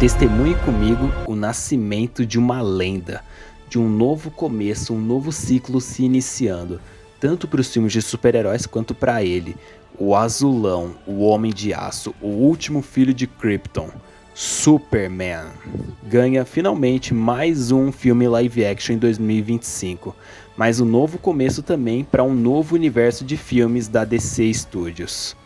Testemunhe comigo o nascimento de uma lenda, de um novo começo, um novo ciclo se iniciando, tanto para os filmes de super-heróis quanto para ele, o Azulão, o Homem de Aço, o último filho de Krypton, Superman. Ganha finalmente mais um filme live action em 2025, mas um novo começo também para um novo universo de filmes da DC Studios.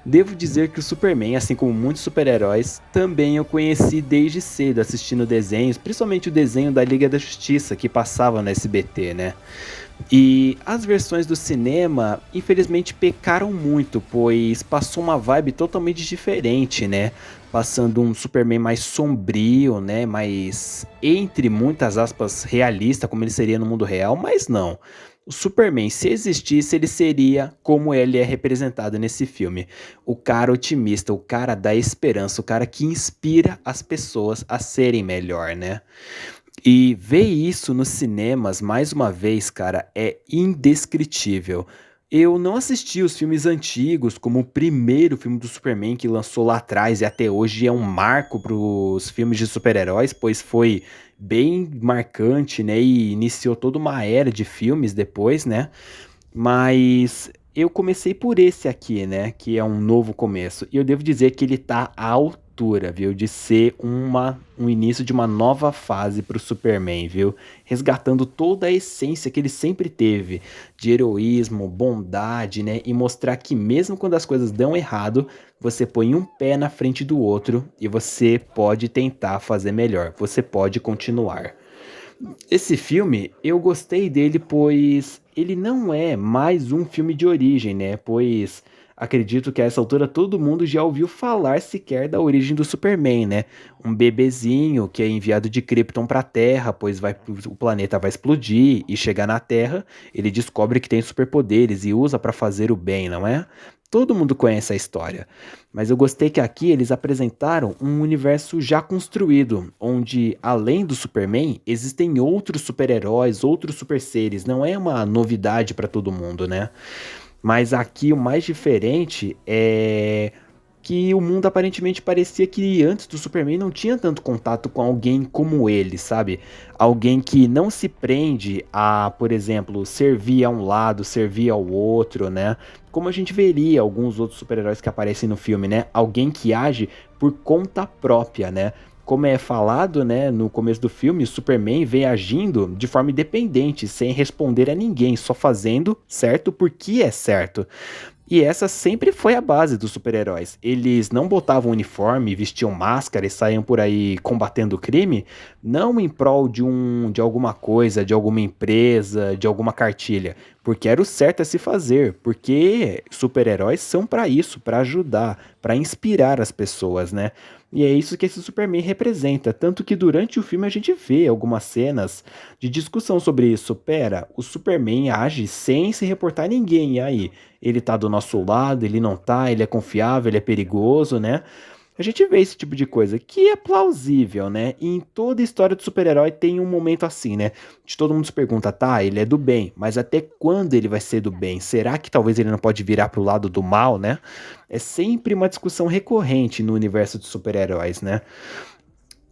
Devo dizer que o Superman, assim como muitos super-heróis, também eu conheci desde cedo assistindo desenhos, principalmente o desenho da Liga da Justiça que passava no SBT, né? E as versões do cinema, infelizmente, pecaram muito, pois passou uma vibe totalmente diferente, né? Passando um Superman mais sombrio, né? Mais, entre muitas aspas, realista, como ele seria no mundo real, mas não. O Superman, se existisse, ele seria como ele é representado nesse filme. O cara otimista, o cara da esperança, o cara que inspira as pessoas a serem melhor, né? E ver isso nos cinemas, mais uma vez, cara, é indescritível. Eu não assisti os filmes antigos, como o primeiro filme do Superman que lançou lá atrás e até hoje é um marco para os filmes de super-heróis, pois foi bem marcante, né, e iniciou toda uma era de filmes depois, né? Mas eu comecei por esse aqui, né, que é um novo começo. E eu devo dizer que ele tá à altura, viu, de ser um início de uma nova fase pro Superman, viu? Resgatando toda a essência que ele sempre teve, de heroísmo, bondade, né? E mostrar que mesmo quando as coisas dão errado, você põe um pé na frente do outro e você pode tentar fazer melhor, você pode continuar. Esse filme, eu gostei dele, pois ele não é mais um filme de origem, né? Pois acredito que a essa altura todo mundo já ouviu falar sequer da origem do Superman, né? Um bebezinho que é enviado de Krypton para a Terra, pois o planeta vai explodir e chegar na Terra, ele descobre que tem superpoderes e usa para fazer o bem, não é? Todo mundo conhece a história, mas eu gostei que aqui eles apresentaram um universo já construído, onde além do Superman, existem outros super-heróis, outros super-seres, não é uma novidade para todo mundo, né? Mas aqui o mais diferente é que o mundo aparentemente parecia que antes do Superman não tinha tanto contato com alguém como ele, sabe? Alguém que não se prende a, por exemplo, servir a um lado, servir ao outro, né? Como a gente veria alguns outros super-heróis que aparecem no filme, né? Alguém que age por conta própria, né? Como é falado, né, no começo do filme, o Superman vem agindo de forma independente, sem responder a ninguém, só fazendo certo porque é certo. E essa sempre foi a base dos super-heróis. Eles não botavam uniforme, vestiam máscara e saíam por aí combatendo o crime, não em prol de alguma coisa, de alguma empresa, de alguma cartilha, porque era o certo a se fazer, porque super-heróis são para isso, para ajudar, para inspirar as pessoas, né? E é isso que esse Superman representa, tanto que durante o filme a gente vê algumas cenas de discussão sobre isso. Pera, o Superman age sem se reportar a ninguém, e aí? Ele tá do nosso lado, ele não tá, ele é confiável, ele é perigoso, né? A gente vê esse tipo de coisa que é plausível, né? E em toda história do super-herói tem um momento assim, né? De todo mundo se pergunta, tá, ele é do bem, mas até quando ele vai ser do bem? Será que talvez ele não pode virar pro lado do mal, né? É sempre uma discussão recorrente no universo de super-heróis, né?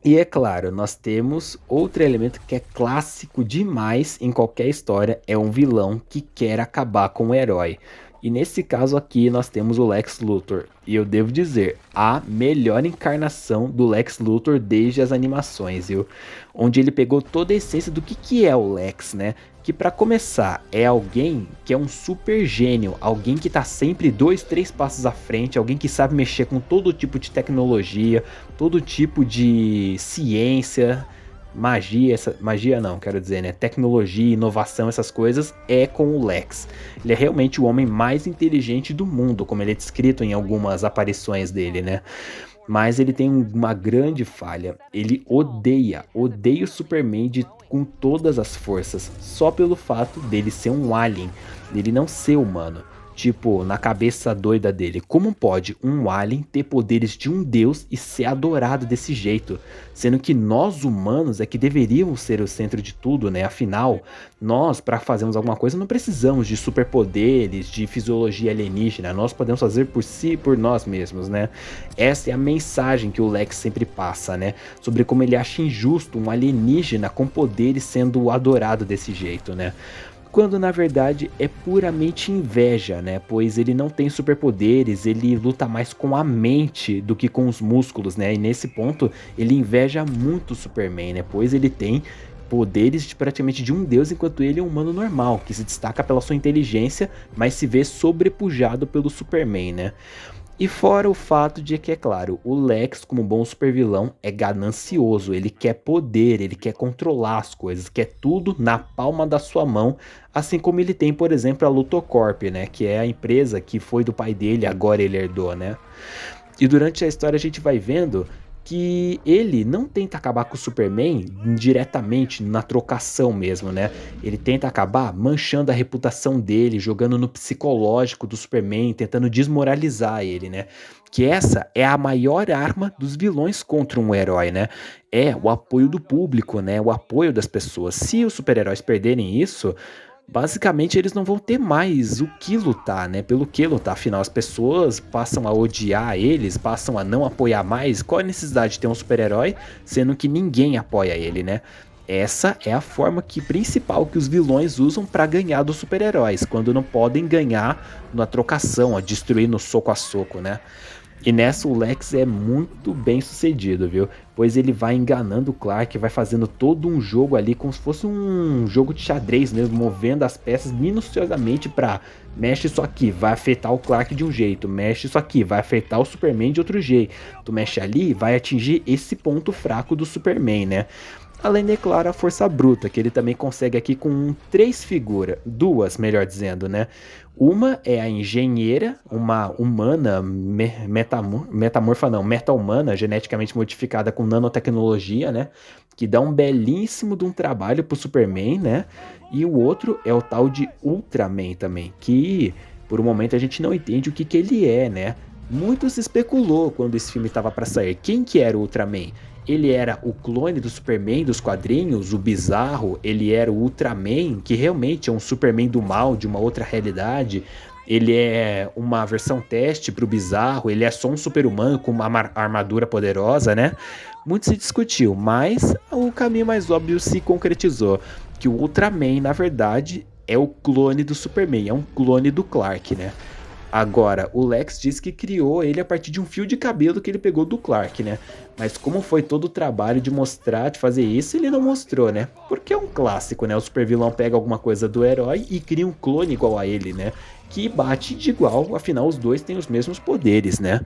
E é claro, nós temos outro elemento que é clássico demais em qualquer história, é um vilão que quer acabar com o herói. E nesse caso aqui nós temos o Lex Luthor. E eu devo dizer, a melhor encarnação do Lex Luthor desde as animações, viu? Onde ele pegou toda a essência do que é o Lex, né? Que para começar é alguém que é um super gênio, alguém que tá sempre dois, três passos à frente, alguém que sabe mexer com todo tipo de tecnologia, todo tipo de ciência, magia, magia não, quero dizer, né? Tecnologia, inovação, essas coisas é com o Lex. Ele é realmente o homem mais inteligente do mundo, como ele é descrito em algumas aparições dele, né? Mas ele tem uma grande falha. Ele odeia o Superman com todas as forças, só pelo fato dele ser um alien, dele não ser humano. Tipo, na cabeça doida dele, como pode um alien ter poderes de um deus e ser adorado desse jeito? Sendo que nós humanos é que deveríamos ser o centro de tudo, né? Afinal, nós, para fazermos alguma coisa, não precisamos de superpoderes, de fisiologia alienígena. Nós podemos fazer por si, por nós mesmos, né? Essa é a mensagem que o Lex sempre passa, né? Sobre como ele acha injusto um alienígena com poderes sendo adorado desse jeito, né? Quando na verdade é puramente inveja, né? Pois ele não tem superpoderes, ele luta mais com a mente do que com os músculos, né? E nesse ponto ele inveja muito o Superman, né? Pois ele tem poderes de praticamente de um deus, enquanto ele é um humano normal, que se destaca pela sua inteligência, mas se vê sobrepujado pelo Superman, né? E fora o fato de que, é claro, o Lex, como bom supervilão, é ganancioso, ele quer poder, ele quer controlar as coisas, quer tudo na palma da sua mão, assim como ele tem, por exemplo, a Lutocorp, né, que é a empresa que foi do pai dele, agora ele herdou, né? E durante a história a gente vai vendo que ele não tenta acabar com o Superman diretamente na trocação mesmo, né? Ele tenta acabar manchando a reputação dele, jogando no psicológico do Superman, tentando desmoralizar ele, né? Que essa é a maior arma dos vilões contra um herói, né? É o apoio do público, né? O apoio das pessoas. Se os super-heróis perderem isso, basicamente eles não vão ter mais o que lutar, né? Pelo que lutar, afinal as pessoas passam a odiar eles, passam a não apoiar mais. Qual a necessidade de ter um super-herói, sendo que ninguém apoia ele, né? Essa é a forma principal que os vilões usam para ganhar dos super-heróis, quando não podem ganhar na trocação, a destruir no soco a soco, né? E nessa o Lex é muito bem sucedido, viu? Pois ele vai enganando o Clark, vai fazendo todo um jogo ali como se fosse um jogo de xadrez mesmo, movendo as peças minuciosamente pra mexe isso aqui, vai afetar o Clark de um jeito, mexe isso aqui, vai afetar o Superman de outro jeito. Tu mexe ali, vai atingir esse ponto fraco do Superman, né? Além de, claro, a força bruta, que ele também consegue aqui com três figuras, duas, melhor dizendo, né? Uma é a engenheira, uma humana metamorfa não, meta-humana, geneticamente modificada com nanotecnologia, né? Que dá um belíssimo de um trabalho pro Superman, né? E o outro é o tal de Ultraman também, que por um momento a gente não entende o que que ele é, né? Muito se especulou quando esse filme estava para sair. Quem que era o Ultraman? Ele era o clone do Superman dos quadrinhos, o bizarro, ele era o Ultraman, que realmente é um Superman do mal, de uma outra realidade. Ele é uma versão teste pro bizarro, ele é só um super-humano com uma armadura poderosa, né? Muito se discutiu, mas o caminho mais óbvio se concretizou, que o Ultraman, na verdade, é o clone do Superman, é um clone do Clark, né? Agora, o Lex diz que criou ele a partir de um fio de cabelo que ele pegou do Clark, né? Mas como foi todo o trabalho de mostrar, de fazer isso, ele não mostrou, né? Porque é um clássico, né? O supervilão pega alguma coisa do herói e cria um clone igual a ele, né? Que bate de igual, afinal os dois têm os mesmos poderes, né?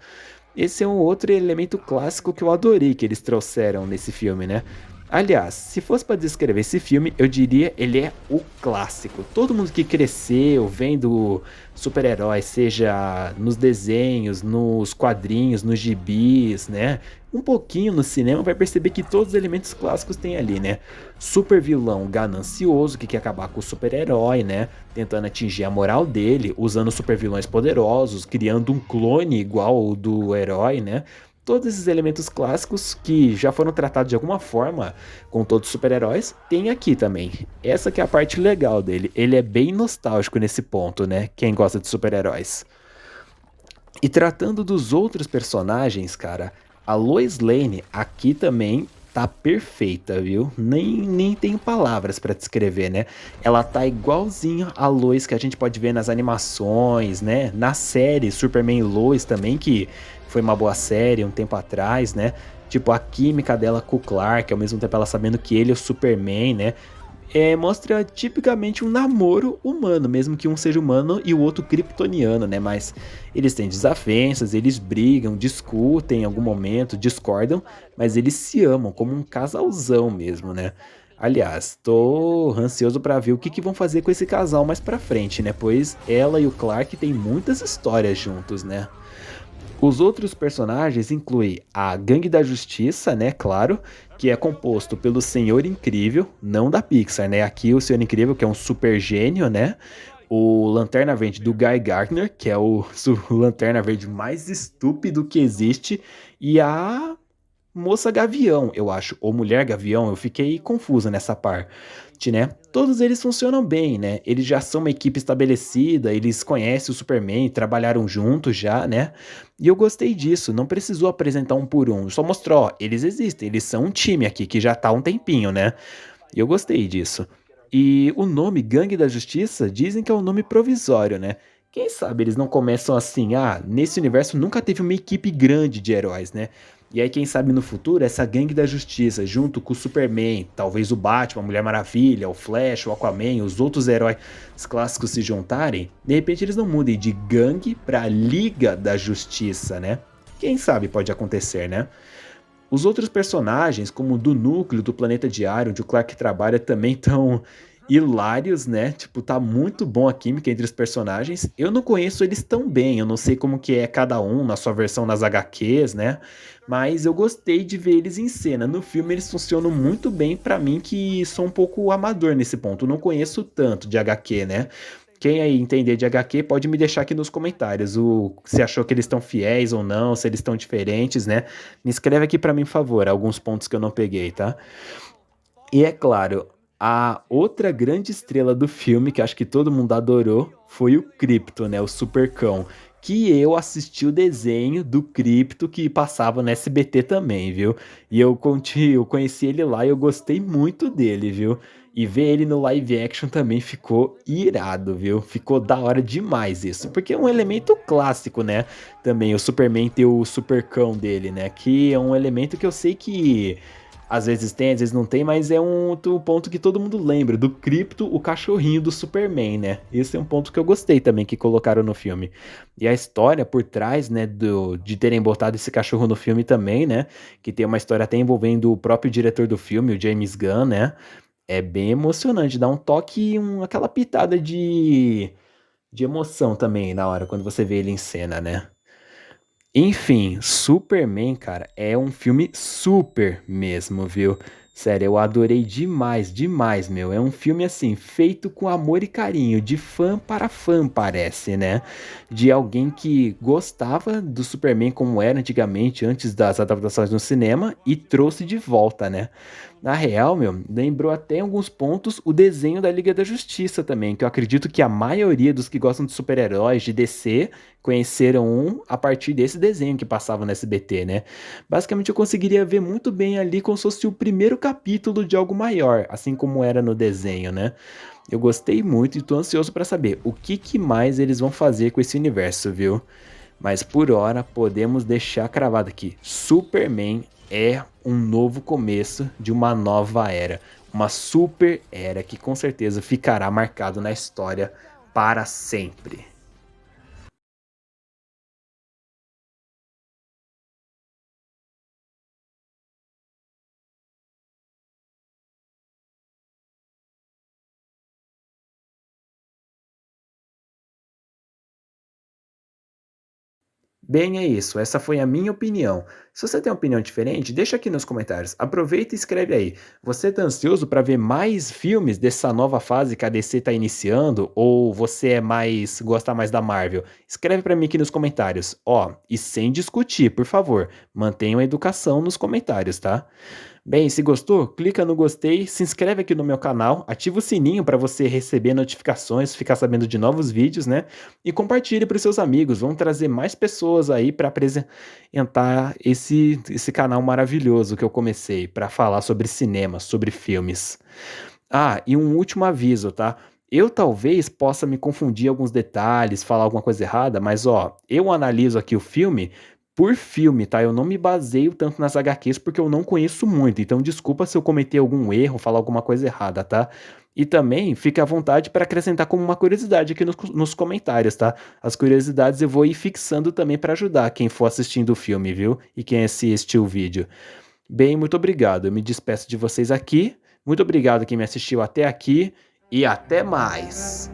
Esse é um outro elemento clássico que eu adorei que eles trouxeram nesse filme, né? Aliás, se fosse para descrever esse filme, eu diria ele é o clássico. Todo mundo que cresceu vendo super-heróis, seja nos desenhos, nos quadrinhos, nos gibis, né? Um pouquinho no cinema vai perceber que todos os elementos clássicos tem ali, né? Super vilão ganancioso que quer acabar com o super-herói, né? Tentando atingir a moral dele, usando super vilões poderosos, criando um clone igual ao do herói, né? Todos esses elementos clássicos que já foram tratados de alguma forma com todos os super-heróis, tem aqui também. Essa que é a parte legal dele. Ele é bem nostálgico nesse ponto, né? Quem gosta de super-heróis. E tratando dos outros personagens, cara, a Lois Lane aqui também tá perfeita, viu? Nem tenho palavras pra descrever, né? Ela tá igualzinho a Lois que a gente pode ver nas animações, né? Na série Superman e Lois também, que foi uma boa série um tempo atrás, né? Tipo, a química dela com o Clark, ao mesmo tempo ela sabendo que ele é o Superman, né? Mostra tipicamente um namoro humano, mesmo que um seja humano e o outro kryptoniano, né? Mas eles têm desavenças, eles brigam, discutem em algum momento, discordam, mas eles se amam como um casalzão mesmo, né? Aliás, tô ansioso pra ver o que vão fazer com esse casal mais pra frente, né? Pois ela e o Clark têm muitas histórias juntos, né? Os outros personagens incluem a Gangue da Justiça, né, claro, que é composto pelo Senhor Incrível, não da Pixar, né? Aqui o Senhor Incrível, que é um super gênio, né? o Lanterna Verde do Guy Gardner, que é o o Lanterna Verde mais estúpido que existe, e a Moça Gavião, eu acho, ou Mulher Gavião, eu fiquei confusa nessa parte, né. Todos eles funcionam bem, né, eles já são uma equipe estabelecida, eles conhecem o Superman, trabalharam juntos já, né, e eu gostei disso, não precisou apresentar um por um, só mostrou: "Ó, eles existem, eles são um time aqui que já tá há um tempinho", né, e eu gostei disso. E o nome Gangue da Justiça dizem que é um nome provisório, né. Quem sabe eles não começam assim: "Ah, nesse universo nunca teve uma equipe grande de heróis, né". E aí quem sabe no futuro essa Gangue da Justiça junto com o Superman, talvez o Batman, a Mulher Maravilha, o Flash, o Aquaman, os outros heróis clássicos se juntarem, de repente eles não mudem de gangue pra Liga da Justiça, né. Quem sabe pode acontecer, né. Os outros personagens, como o do núcleo do Planeta Diário, onde o Clark trabalha, também estão hilários, né, tipo, tá muito bom a química entre os personagens. Eu não conheço eles tão bem, eu não sei como que é cada um na sua versão nas HQs, né, mas eu gostei de ver eles em cena. No filme eles funcionam muito bem pra mim que sou um pouco amador nesse ponto, não conheço tanto de HQ, né. Quem aí entender de HQ pode me deixar aqui nos comentários se achou que eles estão fiéis ou não, se eles estão diferentes, né. Me escreve aqui pra mim, por favor, alguns pontos que eu não peguei, tá. E é claro, a outra grande estrela do filme, que acho que todo mundo adorou, foi o Krypto, né, o Supercão, que eu assisti o desenho do Krypto que passava no SBT também, viu. E eu conheci ele lá e eu gostei muito dele, viu. E ver ele no live action também ficou irado, viu. Ficou da hora demais isso, porque é um elemento clássico, né, também o Superman ter o Supercão dele, né, que é um elemento que eu sei que às vezes tem, às vezes não tem, mas é um outro ponto que todo mundo lembra, do Krypto, o cachorrinho do Superman, né. Esse é um ponto que eu gostei também que colocaram no filme. E a história por trás, né, de terem botado esse cachorro no filme também, né, que tem uma história até envolvendo o próprio diretor do filme, o James Gunn, né, é bem emocionante, dá um toque, aquela pitada de emoção também na hora, quando você vê ele em cena, né. Enfim, Superman, cara, é um filme super mesmo, viu. Sério, eu adorei demais, demais, meu. É um filme, assim, feito com amor e carinho, de fã para fã, parece, né. De alguém que gostava do Superman como era antigamente, antes das adaptações no cinema, e trouxe de volta, né. Na real, meu, lembrou até em alguns pontos o desenho da Liga da Justiça também, que eu acredito que a maioria dos que gostam de super-heróis de DC conheceram um a partir desse desenho que passava no SBT, né. Basicamente eu conseguiria ver muito bem ali como se fosse o primeiro capítulo de algo maior, assim como era no desenho, né. Eu gostei muito e tô ansioso pra saber o que mais eles vão fazer com esse universo, viu. Mas por hora podemos deixar cravado aqui, Superman é um novo começo de uma nova era, uma super era que com certeza ficará marcado na história para sempre. Bem, é isso. Essa foi a minha opinião. Se você tem uma opinião diferente, deixa aqui nos comentários. Aproveita e escreve aí. Você tá ansioso para ver mais filmes dessa nova fase que a DC tá iniciando? Ou você gosta mais da Marvel? Escreve para mim aqui nos comentários. Ó, e sem discutir, por favor. Mantenham a educação nos comentários, tá? Bem, se gostou, clica no gostei, se inscreve aqui no meu canal, ativa o sininho para você receber notificações, ficar sabendo de novos vídeos, né? E compartilhe para os seus amigos. Vamos trazer mais pessoas aí para apresentar esse canal maravilhoso que eu comecei para falar sobre cinema, sobre filmes. Ah, e um último aviso, tá? Eu talvez possa me confundir alguns detalhes, falar alguma coisa errada, mas ó, eu analiso aqui o filme por filme, tá? Eu não me baseio tanto nas HQs porque eu não conheço muito, então desculpa se eu cometer algum erro, falar alguma coisa errada, tá? E também fique à vontade para acrescentar como uma curiosidade aqui nos comentários, tá? As curiosidades eu vou ir fixando também para ajudar quem for assistindo o filme, viu? E quem assistiu o vídeo. Bem, muito obrigado. Eu me despeço de vocês aqui. Muito obrigado quem me assistiu até aqui e até mais.